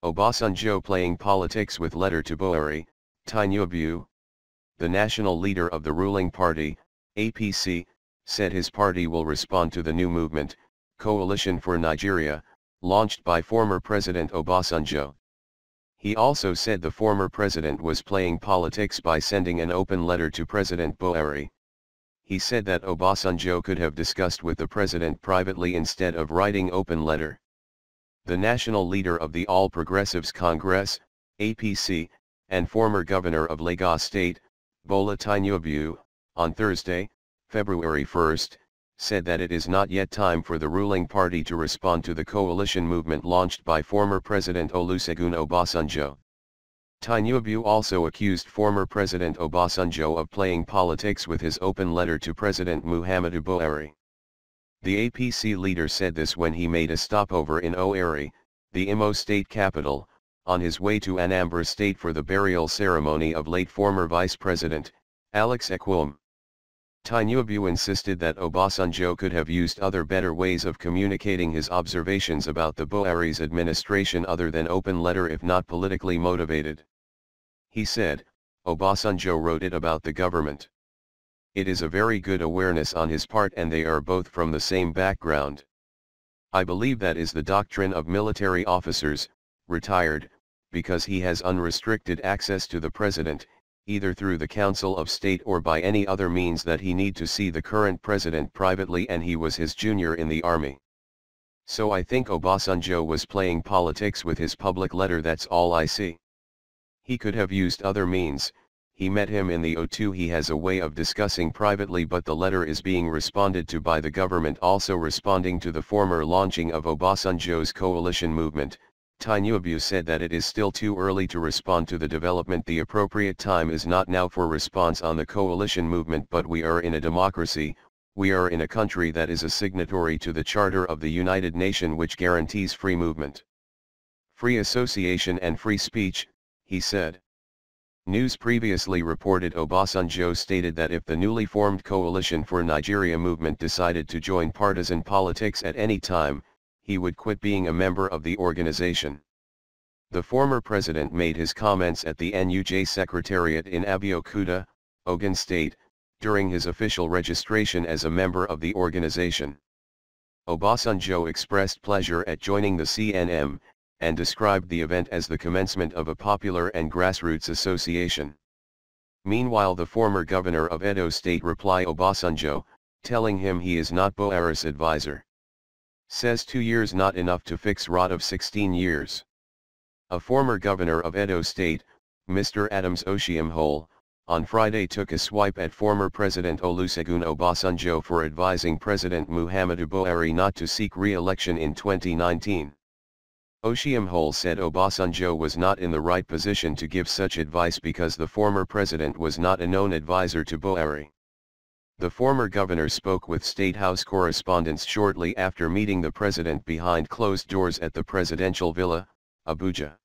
Obasanjo playing politics with letter to Buhari, Tinubu. The national leader of the ruling party, APC, said his party will respond to the new movement, Coalition for Nigeria, launched by former President Obasanjo. He also said the former president was playing politics by sending an open letter to President Buhari. He said that Obasanjo could have discussed with the president privately instead of writing open letter. The national leader of the All Progressives Congress, APC, and former governor of Lagos State, Bola Tinubu, on Thursday, February 1, said that it is not yet time for the ruling party to respond to the coalition movement launched by former President Olusegun Obasanjo. Tinubu also accused former President Obasanjo of playing politics with his open letter to President Muhammadu Buhari. The APC leader said this when he made a stopover in Owerri, the Imo state capital, on his way to Anambra State for the burial ceremony of late former Vice President, Alex Ekwueme. Tinubu insisted that Obasanjo could have used other better ways of communicating his observations about the Buhari's administration other than open letter if not politically motivated. He said, Obasanjo wrote it about the government. It is a very good awareness on his part and they are both from the same background. I believe that is the doctrine of military officers, retired, because he has unrestricted access to the president, either through the Council of State or by any other means that he need to see the current president privately and he was his junior in the army. So I think Obasanjo was playing politics with his public letter, that's all I see. He could have used other means. He met him in the O2, he has a way of discussing privately, but the letter is being responded to by the government also responding to the former launching of Obasanjo's coalition movement. Tinubu said that it is still too early to respond to the development. The appropriate time is not now for response on the coalition movement, but we are in a democracy, we are in a country that is a signatory to the Charter of the United Nations which guarantees free movement, free association and free speech, he said. News previously reported Obasanjo stated that if the newly formed Coalition for Nigeria movement decided to join partisan politics at any time, he would quit being a member of the organization. The former president made his comments at the NUJ Secretariat in Abeokuta, Ogun State, during his official registration as a member of the organization. Obasanjo expressed pleasure at joining the CNM, and described the event as the commencement of a popular and grassroots association. Meanwhile, the former governor of Edo State replied Obasanjo, telling him he is not Buhari's advisor. Says 2 years not enough to fix rot of 16 years. A former governor of Edo State, Mr. Adams Oshomole, on Friday took a swipe at former President Olusegun Obasanjo for advising President Muhammadu Buhari not to seek re-election in 2019. Oshomole said Obasanjo was not in the right position to give such advice because the former president was not a known advisor to Buhari. The former governor spoke with State House correspondents shortly after meeting the president behind closed doors at the presidential villa, Abuja.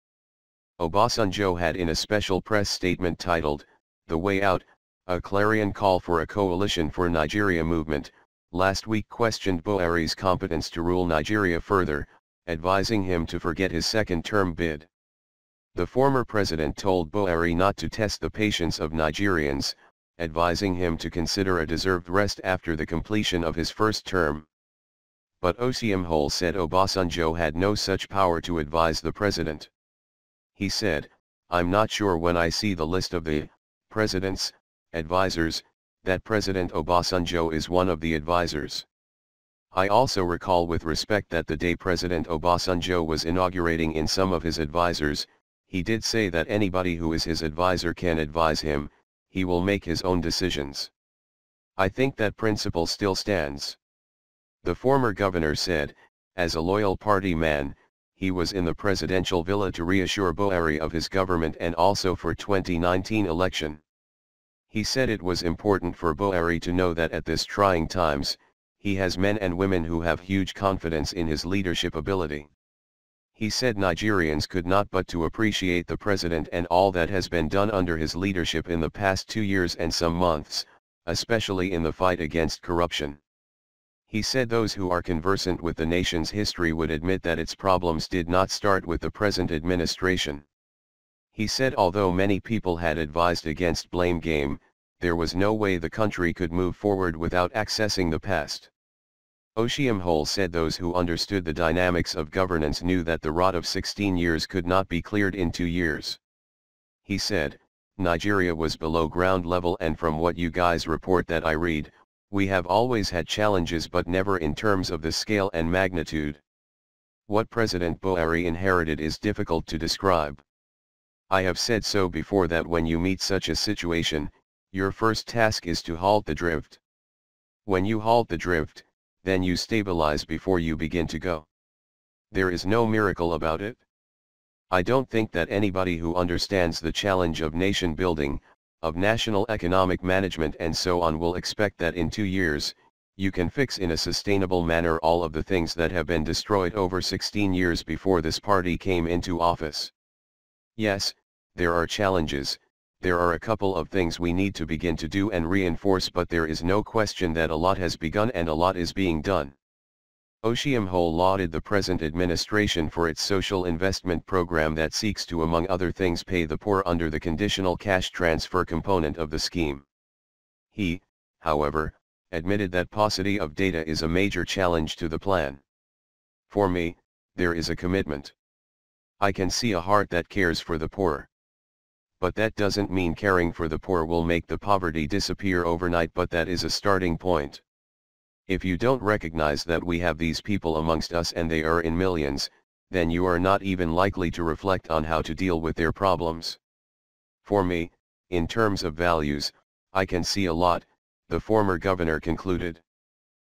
Obasanjo had in a special press statement titled, "The Way Out, a clarion call for a coalition for Nigeria movement," last week questioned Buhari's competence to rule Nigeria further, advising him to forget his second-term bid. The former president told Buhari not to test the patience of Nigerians, advising him to consider a deserved rest after the completion of his first term. But Oshomole said Obasanjo had no such power to advise the president. He said, "I'm not sure when I see the list of the president's advisors, that President Obasanjo is one of the advisors. I also recall with respect that the day President Obasanjo was inaugurating in some of his advisors, he did say that anybody who is his advisor can advise him, he will make his own decisions. I think that principle still stands." The former governor said, as a loyal party man, he was in the presidential villa to reassure Buhari of his government and also for 2019 election. He said it was important for Buhari to know that at this trying times, he has men and women who have huge confidence in his leadership ability. He said Nigerians could not but to appreciate the president and all that has been done under his leadership in the past 2 years and some months, especially in the fight against corruption. He said those who are conversant with the nation's history would admit that its problems did not start with the present administration. He said although many people had advised against blame game, there was no way the country could move forward without accessing the past. Oshomole said those who understood the dynamics of governance knew that the rot of 16 years could not be cleared in 2 years. He said, Nigeria was below ground level, and from what you guys report that I read, we have always had challenges but never in terms of the scale and magnitude. What President Buhari inherited is difficult to describe. I have said so before that when you meet such a situation, your first task is to halt the drift. When you halt the drift, then you stabilize before you begin to go. There is no miracle about it. I don't think that anybody who understands the challenge of nation building, of national economic management and so on will expect that in 2 years, you can fix in a sustainable manner all of the things that have been destroyed over 16 years before this party came into office. Yes, there are challenges, there are a couple of things we need to begin to do and reinforce, but there is no question that a lot has begun and a lot is being done. Oshomole lauded the present administration for its social investment program that seeks to, among other things, pay the poor under the conditional cash transfer component of the scheme. He, however, admitted that paucity of data is a major challenge to the plan. For me, there is a commitment. I can see a heart that cares for the poor. But that doesn't mean caring for the poor will make the poverty disappear overnight, but that is a starting point. If you don't recognize that we have these people amongst us and they are in millions, then you are not even likely to reflect on how to deal with their problems. For me, in terms of values, I can see a lot, the former governor concluded.